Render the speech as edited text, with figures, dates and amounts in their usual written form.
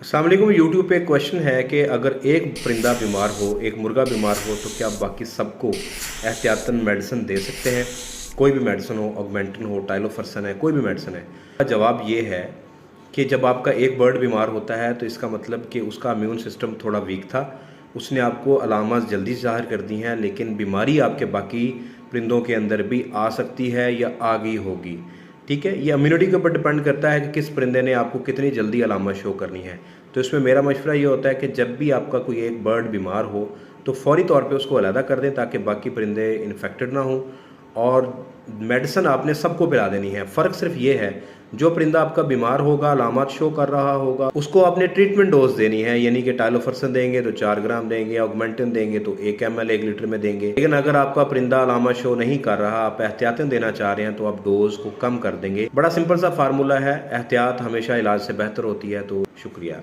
अस्सलाम वालेकुम। यूट्यूब पे एक क्वेश्चन है कि अगर एक परिंदा बीमार हो, एक मुर्गा बीमार हो, तो क्या बाकी सबको एहतियातन मेडिसिन दे सकते हैं? कोई भी मेडिसिन हो, ऑगमेंटिन हो, टाइलोफर्सन है, कोई भी मेडिसिन है। जवाब ये है कि जब आपका एक बर्ड बीमार होता है तो इसका मतलब कि उसका इम्यून सिस्टम थोड़ा वीक था, उसने आपको अलामत जल्दी ज़ाहिर कर दी हैं, लेकिन बीमारी आपके बाकी परिंदों के अंदर भी आ सकती है या आ गई होगी। ठीक है, ये इम्यूनिटी के ऊपर डिपेंड करता है कि किस परिंदे ने आपको कितनी जल्दी अलामत शो करनी है। तो इसमें मेरा मशवरा ये होता है कि जब भी आपका कोई एक बर्ड बीमार हो तो फौरी तौर पे उसको अलहदा कर दें ताकि बाकी परिंदे इन्फेक्टेड ना हों। और मेडिसिन आपने सबको पिला देनी है। फ़र्क सिर्फ ये है, जो परिंदा आपका बीमार होगा, अलामत शो कर रहा होगा, उसको आपने ट्रीटमेंट डोज देनी है, यानी कि टाइलोफर्सन देंगे तो 4 ग्राम देंगे, ऑगमेंटिन देंगे तो 1 ml 1 लीटर में देंगे। लेकिन अगर आपका परिंदा अलामत शो नहीं कर रहा, आप एहतियातन देना चाह रहे हैं, तो आप डोज को कम कर देंगे। बड़ा सिंपल सा फार्मूला है, एहतियात हमेशा इलाज से बेहतर होती है। तो शुक्रिया।